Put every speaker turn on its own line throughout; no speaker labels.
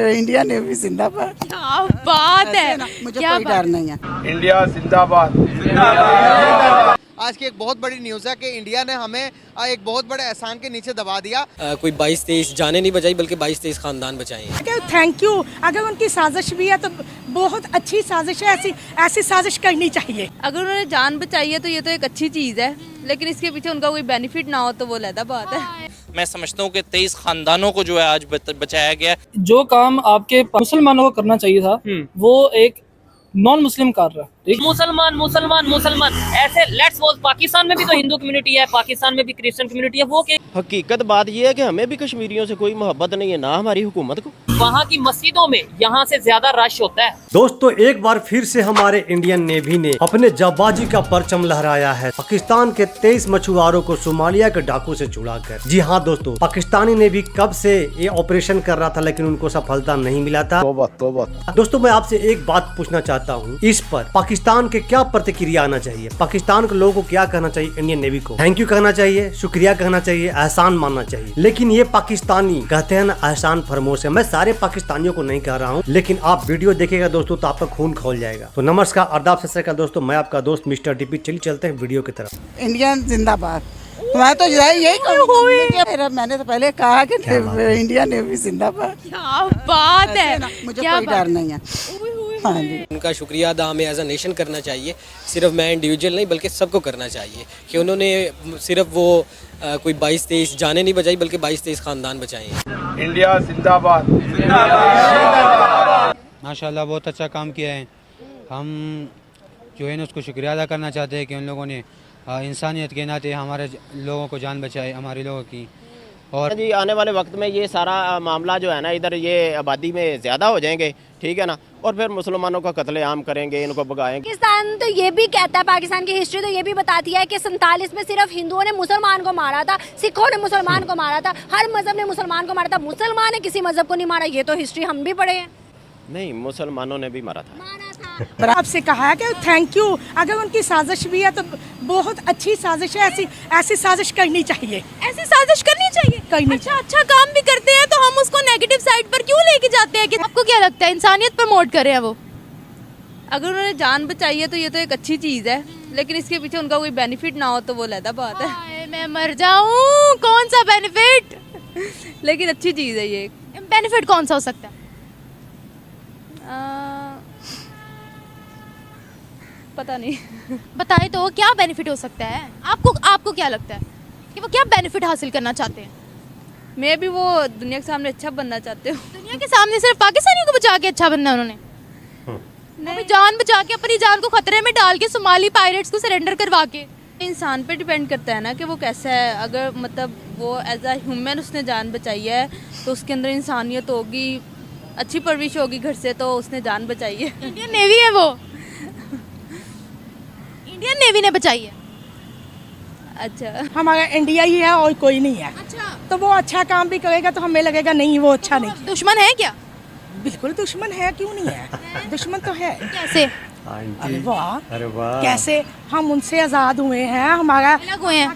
India navy जिंदाबाद।
क्या बात है,
मुझे
क्या
कोई डर नहीं है।
इंडिया जिंदाबाद।
आज की एक बहुत बड़ी न्यूज़ है कि इंडिया ने हमें एक बहुत बड़े एहसान के नीचे दबा दिया।
कोई 22-23 जाने नहीं बचाई बल्कि 22-23 खानदान बचाए हैं।
Thank you. अगर उनकी साजिश भी है तो बहुत अच्छी साजिश है, ऐसी साजिश करनी चाहिए।
अगर उन्होंने जान बचाई है तो ये तो एक अच्छी चीज़ है, लेकिन इसके पीछे उनका कोई बेनिफिट ना हो तो वो अलग बात है।
मैं समझता हूँ कि 23 खानदानों को जो है आज बचाया गया।
जो काम आपके मुसलमानों को करना चाहिए था वो एक नॉन मुस्लिम कर रहा है।
मुसलमान मुसलमान मुसलमान ऐसे लेट्स सपोज पाकिस्तान में भी तो हिंदू कम्युनिटी है, पाकिस्तान में भी क्रिश्चियन कम्युनिटी है। वो
हकीकत बात यह है कि हमें भी कश्मीरियों से कोई मोहब्बत नहीं है, ना हमारी हुकूमत को।
वहाँ की मस्जिदों में यहाँ से ज्यादा रश होता है।
दोस्तों, एक बार फिर से हमारे इंडियन नेवी ने अपने जाबाजी का परचम लहराया है पाकिस्तान के 23 मछुआरों को सोमालिया के डाकू से छुड़ाकर। जी हाँ दोस्तों, पाकिस्तानी नेवी कब से ये ऑपरेशन कर रहा था लेकिन उनको सफलता नहीं मिला था। दोस्तों, मैं आपसे एक बात पूछना चाहता हूँ, इस पर पाकिस्तान के क्या प्रतिक्रिया आना चाहिए? पाकिस्तान के लोगों को क्या कहना चाहिए? इंडियन नेवी को थैंक यू कहना चाहिए, शुक्रिया कहना चाहिए, एहसान मानना चाहिए। लेकिन ये पाकिस्तानी कहते हैं ना एहसान फरमोश है। मैं सारे पाकिस्तानियों को नहीं कह रहा हूँ, लेकिन आप वीडियो देखेगा दोस्तों तो आपका खून खौल जाएगा। तो नमस्कार, आदाब, सत श्री अकाल दोस्तों, मैं आपका दोस्त मिस्टर डीपी। चलिए चलते हैं वीडियो की तरफ।
इंडिया जिंदाबाद। मैं तो यही कहूँगी, मैंने तो पहले कहा कि इंडिया नेवी जिंदाबाद।
क्या बात है,
मुझे कोई डर नहीं है। हाँ जी,
उनका शुक्रिया अदा हमें एज अ नेशन करना चाहिए। सिर्फ मैं इंडिविजुअल नहीं बल्कि सबको करना चाहिए कि उन्होंने सिर्फ वो कोई 22-23 जाने नहीं बचाई बल्कि 22-23 खानदान बचाए हैं।
इंडिया जिंदाबाद।
माशाल्लाह बहुत अच्छा काम किया है। हम जो है ना उसको शुक्रिया अदा करना चाहते हैं कि उन लोगों ने इंसानियत के नाते हमारे लोगों को जान बचाई, हमारे लोगों की। और
जी आने वाले वक्त में ये सारा मामला जो है ना इधर ये आबादी में ज़्यादा हो जाएंगे, ठीक है ना, और फिर मुसलमानों का कत्लेआम करेंगे, इनको भगाएंगे।
पाकिस्तान तो ये भी कहता है, पाकिस्तान की हिस्ट्री तो ये भी बताती है कि 47 में सिर्फ हिंदुओं ने मुसलमान को मारा था, सिखों ने मुसलमान को मारा था, हर मजहब ने मुसलमान को मारा था। मुसलमान ने किसी मजहब को नहीं मारा, ये तो हिस्ट्री हम भी पढ़े हैं।
नहीं, मुसलमानों ने भी मारा था।
पर आपसे कहा है कि थैंक यू। अगर उनकी साजिश भी है तो बहुत अच्छी साजिश है, ऐसी साजिश करनी चाहिए।
ऐसी साजिश करनी चाहिए। अच्छा काम भी करते हैं तो हम उसको नेगेटिव साइड पर क्यों लेके जाते हैं? कि आपको क्या लगता है इंसानियत प्रमोट कर रहे हैं वो? अगर उन्होंने जान बचाई है तो ये तो एक अच्छी चीज़ है, लेकिन इसके पीछे उनका कोई बेनिफिट ना हो तो वो अलग बात है। मैं मर जाऊँ, कौन सा बेनिफिट? लेकिन अच्छी चीज़ है ये।
बेनिफिट कौन सा हो सकता है?
पता नहीं।
बताए तो क्या बेनिफिट हो सकता है? आपको क्या लगता है कि वो क्या बेनिफिट हासिल करना चाहते हैं?
मैं भी वो दुनिया के सामने अच्छा बनना चाहते हूँ।
दुनिया के सामने सिर्फ पाकिस्तानियों को बचा के अच्छा बनना उन्होंने?
नहीं,
जान बचा के, अपनी जान को खतरे में डाल के सोमाली पायरेट्स को सरेंडर करवा के।
इंसान पे डिपेंड करता है ना कि वो कैसा है। अगर मतलब वो एज अ ह्यूमन उसने जान बचाई है तो उसके अंदर इंसानियत होगी, अच्छी परवरिश होगी घर से, तो उसने जान बचाई है।
इंडियन नेवी है वो, इंडियन नेवी ने बचाई है।
अच्छा,
हमारा इंडिया ही है और कोई नहीं है।
अच्छा,
तो वो अच्छा काम भी करेगा तो हमें लगेगा नहीं वो अच्छा नहीं।
दुश्मन है क्या?
बिल्कुल दुश्मन है, क्यों नहीं है? दुश्मन तो है।
कैसे?
अरे वाह, कैसे? हम उनसे आज़ाद हुए हैं। हमारा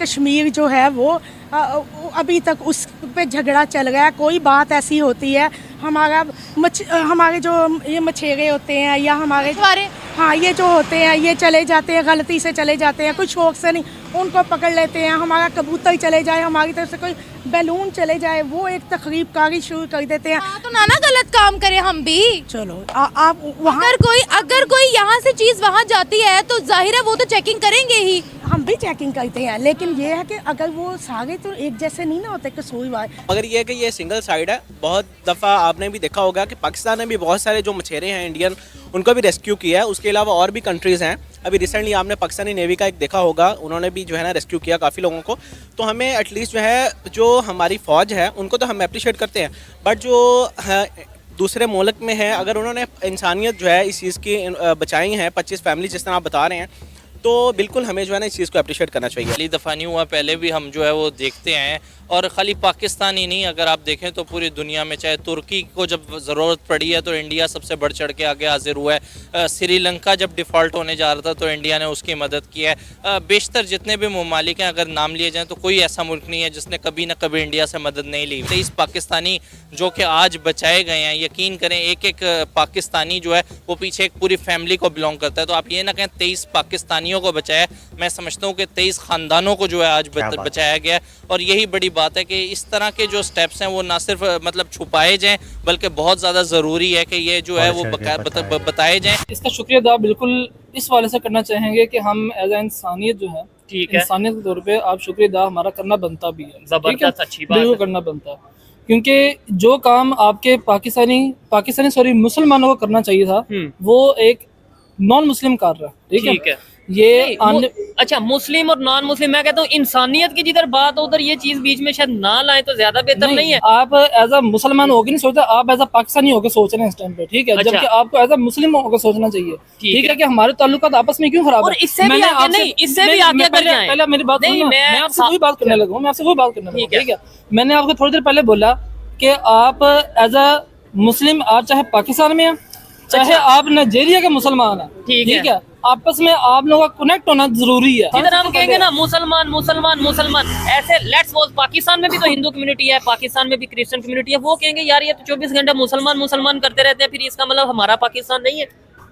कश्मीर जो है वो अभी तक उस पे झगड़ा चल रहा है। कोई बात ऐसी होती है, हमारे जो ये मछेरे होते हैं या हमारे हाँ ये जो होते हैं ये चले जाते हैं, गलती से चले जाते हैं, कोई शौक से नहीं, उनको पकड़ लेते हैं। हमारा कबूतर चले जाए, हमारी तरफ से कोई बैलून चले जाए, वो एक तकरीबकारी शुरू कर देते हैं।
तो नाना गलत काम करें हम भी।
चलो आप वहाँ
अगर कोई यहाँ से चीज वहाँ जाती है तो जाहिर है वो तो चेकिंग करेंगे ही।
हम भी चेकिंग करते हैं, लेकिन ये है कि अगर वो सारे तो एक जैसे नहीं ना होते कसूरवार।
मगर ये है कि ये सिंगल साइड है। बहुत दफ़ा आपने भी देखा होगा कि पाकिस्तान ने भी बहुत सारे जो मछेरे हैं इंडियन, उनको भी रेस्क्यू किया है। उसके अलावा और भी कंट्रीज़ हैं। अभी रिसेंटली आपने पाकिस्तानी नेवी का एक देखा होगा, उन्होंने भी जो है ना रेस्क्यू किया काफ़ी लोगों को। तो हमें एटलीस्ट जो है जो हमारी फ़ौज है उनको तो हम अप्रिशिएट करते हैं, बट जो दूसरे मुल्क में है अगर उन्होंने इंसानियत जो है इस चीज़ की बचाई हैं, 25 फैमिली जिस तरह आप बता रहे हैं, तो बिल्कुल हमें जो है ना इस चीज़ को अप्रिशिएट करना चाहिए। पहली दफ़ा नहीं हुआ, पहले भी हम जो है वो देखते हैं
और खाली पाकिस्तान ही नहीं, अगर आप देखें तो पूरी दुनिया में, चाहे तुर्की को जब ज़रूरत पड़ी है तो इंडिया सबसे बढ़ चढ़ के आगे हाजिर हुआ है। श्रीलंका जब डिफ़ॉल्ट होने जा रहा था तो इंडिया ने उसकी मदद की है। बेशतर जितने भी ममालिक हैं अगर नाम लिए जाएँ तो कोई ऐसा मुल्क नहीं है जिसने कभी ना कभी इंडिया से मदद नहीं ली। 23 पाकिस्तानी जो कि आज बचाए गए हैं, यकीन करें एक एक पाकिस्तानी जो है वो पीछे एक पूरी फैमिली को बिलोंग करता है। तो आप ये ना कहें 23 पाकिस्तानियों को बचाया, मैं समझता हूँ कि 23 ख़ानदानों को जो है आज बचाया गया है। और यही बड़ी बात है कि इस तरह के जो स्टेप्स हैं वो ना सिर्फ मतलब छुपाए जाएँ बल्कि बहुत ज़्यादा ज़रूरी है कि ये जो है वो बताए जाएँ।
इसका शुक्रिया अदा बिल्कुल इस वाले से करना चाहेंगे कि हम एज ए इंसानियत जो है,
ठीक है,
इंसानियत के तौर पे आप शुक्रिया अदा हमारा करना बनता भी है।
जबरदस्त, अच्छी बात
बिल्कुल
है।
करना बनता है, क्योंकि जो काम आपके पाकिस्तानी सॉरी मुसलमानों को करना चाहिए था वो एक नॉन मुस्लिम कर रहा है। ठीक है, ये
अच्छा मुस्लिम और नॉन मुस्लिम, मैं कहता हूँ इंसानियत की जिधर बात हो उधर ये चीज बीच में शायद ना लाए तो ज्यादा बेहतर नहीं है।
आप एज अ मुसलमान होके नहीं सोचते, आप एज अ पाकिस्तानी होकर सोच रहे हैं इस टाइम पे। ठीक है,
अच्छा।
जबकि आपको एज अ मुस्लिम होकर सोचना चाहिए। ठीक है कि हमारे ताल्लुकात आपस में क्यों खराब
और
है?
इससे भी आगे नहीं, इससे भी आगे बढ़ जाएं।
पहले मेरी बात
नहीं,
सुनो, मैं आपसे वही बात करने लगा हूँ, मैं आपसे वही बात करने लगा। ठीक है, मैंने आपको थोड़ी देर पहले बोला कि आप एज अ मुस्लिम, आप चाहे पाकिस्तान में हैं चाहे आप नाइजीरिया के मुसलमान हैं, ठीक है, आपस में आप लोगों का कनेक्ट होना जरूरी है।
जिधर हम कहेंगे ना मुसलमान मुसलमान मुसलमान, ऐसे लेट्स सपोज पाकिस्तान में भी तो हिंदू कम्युनिटी है, पाकिस्तान में भी क्रिश्चियन कम्युनिटी है, वो कहेंगे यार ये तो 24 घंटे मुसलमान मुसलमान करते रहते हैं, फिर इसका मतलब हमारा पाकिस्तान नहीं है।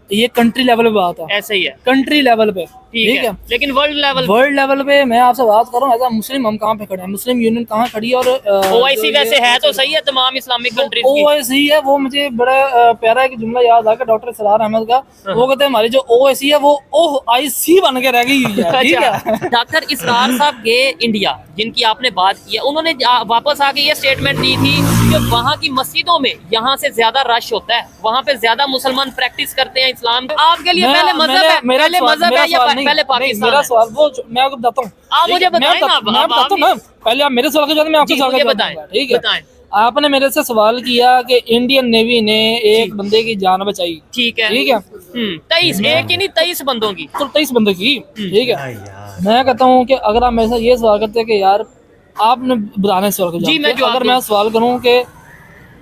ये कंट्री लेवल पे बात है,
ऐसे ही है
कंट्री लेवल पे।
ठीक है, लेकिन वर्ल्ड लेवल
पे मैं आपसे बात कर रहा हूँ एज अ मुस्लिम, हम कहाँ पे खड़े हैं, मुस्लिम यूनियन कहाँ खड़ी है? और
ओआईसी वैसे है तो सही है तमाम इस्लामिक कंट्रीज की।
ओआईसी है, वो मुझे बड़ा प्यारा एक जुमला याद आ गया डॉक्टर सरार अहमद का, वो कहते हैं हमारी जो ओआईसी है वो ओआईसी बन के रह गई है। ठीक है,
डॉक्टर इसरार साहब गए इंडिया, जिनकी आपने बात की है, उन्होंने वापस आके ये स्टेटमेंट दी थी कि वहाँ की मस्जिदों में यहाँ से ज्यादा रश होता है, वहाँ पे ज्यादा मुसलमान प्रैक्टिस करते हैं इस्लाम। आपके लिए पहले मजहब है, पहले मजहब है या पहले पाकिस्तान?
मेरा सवाल वो मैं आपको बताता हूँ,
आप मुझे बताएं ना,
मैं बताता हूँ ना, पहले आप मेरे सवाल के जवाब, मैं आपके सवाल का जवाब दूंगा। ठीक है, आपने मेरे से सवाल किया कि इंडियन नेवी ने एक बंदे की जान बचाई।
ठीक है,
23
एक ही नहीं 23 बंदों की,
तो 23 बंदों की। ठीक है, मैं कहता हूँ कि अगर आप मेरे से ये सवाल करते हैं कि यार आपने बताने सवाल का जवाब, अगर मैं सवाल करूँ कि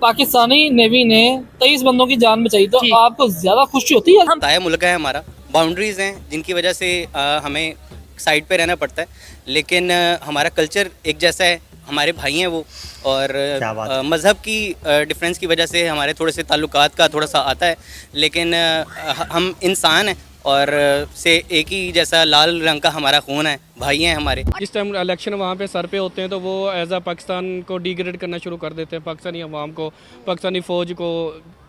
पाकिस्तानी नेवी ने 23 बंदों की जान बचाई तो आपको ज्यादा खुशी होती है?
ताया मुल्क है हमारा, बाउंड्रीज हैं जिनकी वजह से हमें साइड पे रहना पड़ता है, लेकिन हमारा कल्चर एक जैसा है, हमारे भाई हैं वो, और मज़हब की डिफरेंस की वजह से हमारे थोड़े से ताल्लुकात का थोड़ा सा आता है, लेकिन हम इंसान हैं और से एक ही जैसा लाल रंग का हमारा खून है, भाई हैं हमारे।
इस टाइम इलेक्शन वहाँ पे सर पे होते हैं तो वो एज आ पाकिस्तान को डिग्रेड करना शुरू कर देते हैं, पाकिस्तानी अवाम को, पाकिस्तानी फ़ौज को,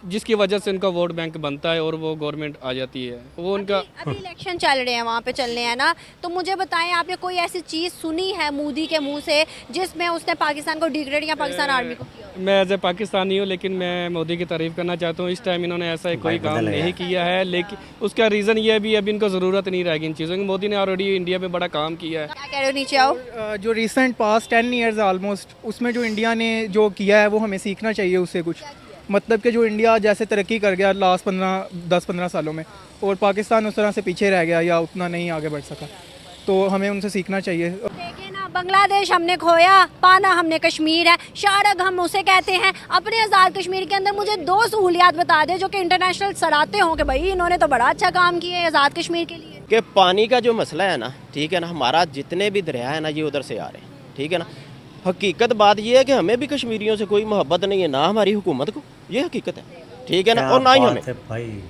जिसकी वजह से उनका वोट बैंक बनता है और वो गवर्नमेंट आ जाती है। वो उनका
अभी इलेक्शन चल रहे हैं, वहाँ पे चल रहे हैं ना, तो मुझे बताएं आपने कोई ऐसी चीज़ सुनी है मोदी के मुंह से जिसमें उसने पाकिस्तान को डिग्रेड या पाकिस्तान आर्मी को किया?
मैं एज ए पाकिस्तानी हूँ, लेकिन मैं मोदी की तारीफ़ करना चाहता हूँ। इस टाइम इन्होंने ऐसा कोई काम नहीं किया है, लेकिन उसका रीज़न ये भी अभी इनको ज़रूरत नहीं रहेगी इन चीज़ों की। मोदी ने ऑलरेडी इंडिया में बड़ा काम किया है।
क्या कह रहे हो, नीचे आओ।
जो रिसेंट पास 10 ईयर्स ऑलमोस्ट, उसमें जो इंडिया ने जो किया है वो हमें सीखना चाहिए उससे कुछ। मतलब कि जो इंडिया जैसे तरक्की कर गया लास्ट 10-15 सालों में, और पाकिस्तान उस तरह से पीछे रह गया या उतना नहीं आगे बढ़ सका, तो हमें उनसे सीखना चाहिए।
देखिए ना, बांग्लादेश हमने खोया, पाना हमने कश्मीर है, शारग हम उसे कहते हैं। अपने आज़ाद कश्मीर के अंदर मुझे 2 सहूलियात बता दे जो कि इंटरनेशनल सराहते हों कि भाई इन्होंने तो बड़ा अच्छा काम किया है आज़ाद कश्मीर के लिए।
कि पानी का जो मसला है ना, ठीक है ना, हमारा जितने भी दरिया है ना ये उधर से आ रहे हैं, ठीक है ना। हकीकत बात ये है कि हमें भी कश्मीरियों से कोई मोहब्बत नहीं है, ना हमारी हुकूमत को, ये हकीकत है, ठीक है ना, और ना ही हमें,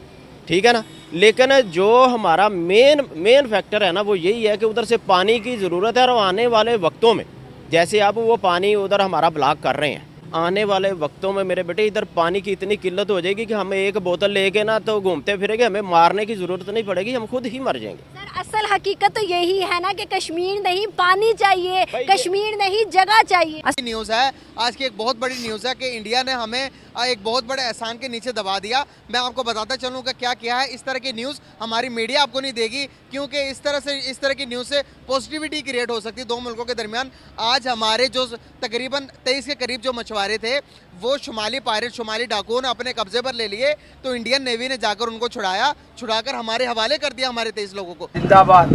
ठीक है ना। लेकिन जो हमारा मेन फैक्टर है ना वो यही है कि उधर से पानी की ज़रूरत है, और आने वाले वक्तों में जैसे आप वो पानी उधर हमारा ब्लॉक कर रहे हैं, आने वाले वक्तों में मेरे बेटे इधर पानी की इतनी किल्लत हो जाएगी कि हम एक बोतल लेके ना तो घूमते फिरेंगे, हमें मारने की ज़रूरत नहीं पड़ेगी, हम खुद ही मर जाएंगे।
सर असल हकीकत तो यही है ना कि कश्मीर नहीं पानी चाहिए, कश्मीर नहीं जगह चाहिए।
न्यूज़ है आज की, एक बहुत बड़ी न्यूज़ है कि इंडिया ने हमें एक बहुत बड़े एहसान के नीचे दबा दिया। मैं आपको बताता चलूँ कि क्या किया है। इस तरह की न्यूज़ हमारी मीडिया आपको नहीं देगी, क्योंकि इस तरह की न्यूज़ से पॉजिटिविटी क्रिएट हो सकती है दो मुल्कों के दरमियान। आज हमारे जो तकरीबन 23 के करीब जो मछुआरे थे वो शुमाली पायरेट, शुमाली डाकुओं ने अपने कब्जे पर ले लिए, तो इंडियन नेवी ने जाकर उनको छुड़ाकर हमारे हवाले कर दिया, हमारे 23 लोगों को।
जिंदाबाद।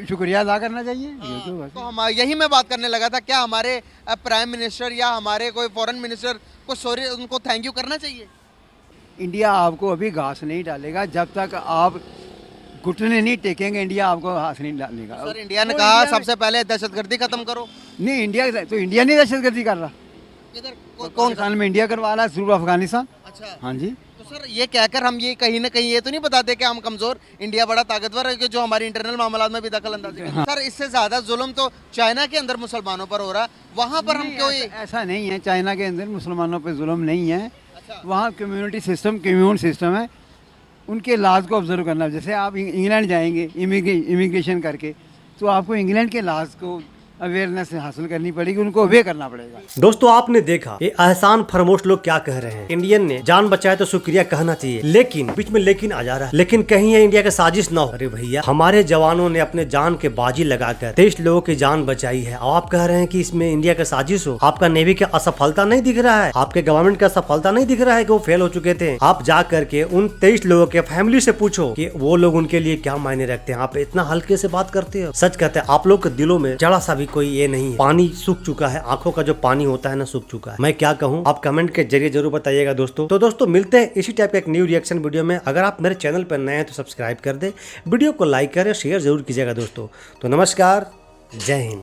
शुक्रिया अदा करना चाहिए।
तो हम यही मैं बात करने लगा था, क्या हमारे प्राइम मिनिस्टर या हमारे कोई फॉरेन मिनिस्टर को सॉरी, उनको थैंक यू करना चाहिए?
इंडिया आपको अभी घास नहीं डालेगा जब तक आप घुटने नहीं टेकेंगे, इंडिया आपको घास नहीं डालेगा।
सर इंडिया ने कहा सबसे पहले दहशतगर्दी खत्म करो।
नहीं, इंडिया नहीं दहशतगर्दी कर रहा।
कौन
साल में इंडिया करवा रहा है थ्रू अफगानिस्तान।
अच्छा,
हाँ जी।
तो सर ये कहकर हम ये कहीं ना कहीं ये तो नहीं बताते कि हम कमजोर, इंडिया बड़ा ताकतवर है कि जो हमारी इंटरनल मामला में भी दखल अंदाजी करता है। सर इससे ज्यादा जुल्म तो चाइना के अंदर मुसलमानों पर हो रहा, वहाँ पर हम क्यों?
ऐसा नहीं है, चाइना के अंदर मुसलमानों पर जुल्म नहीं है। वहाँ कम्युनिटी सिस्टम, कम्यून सिस्टम है, उनके लॉज को ऑब्जर्व करना। जैसे आप इंग्लैंड जाएंगे इमिग्रेशन करके, तो आपको इंग्लैंड के लॉज को अवेयरनेस हासिल करनी पड़ेगी, उनको ओबे करना पड़ेगा।
दोस्तों आपने देखा ये एहसान फरमोश लोग क्या कह रहे हैं, इंडियन ने जान बचाए तो शुक्रिया कहना चाहिए, लेकिन बीच में लेकिन आ जा रहा है, लेकिन कहीं ये इंडिया का साजिश ना हो। अरे भैया, हमारे जवानों ने अपने जान के बाजी लगाकर 23 लोगों की जान बचाई है, और आप कह रहे हैं कि इसमें इंडिया का साजिश हो। आपका नेवी का असफलता नहीं दिख रहा है, आपके गवर्नमेंट का असफलता नहीं दिख रहा है कि वो फेल हो चुके थे। आप जा करके उन 23 लोगों के फैमिली से पूछो कि वो लोग उनके लिए क्या मायने रखते हैं। आप इतना हल्के से बात करते हो। सच कहते हैं आप लोग के दिलों में जरा सा भी कोई ये नहीं है, पानी सूख चुका है, आंखों का जो पानी होता है ना सूख चुका है। मैं क्या कहूँ, आप कमेंट के जरिए जरूर बताइएगा दोस्तों। तो दोस्तों मिलते हैं इसी टाइप का एक न्यू रिएक्शन वीडियो में। अगर आप मेरे चैनल पर नए हैं तो सब्सक्राइब कर दे, वीडियो को लाइक करें, शेयर जरूर कीजिएगा दोस्तों। तो नमस्कार, जय हिंद।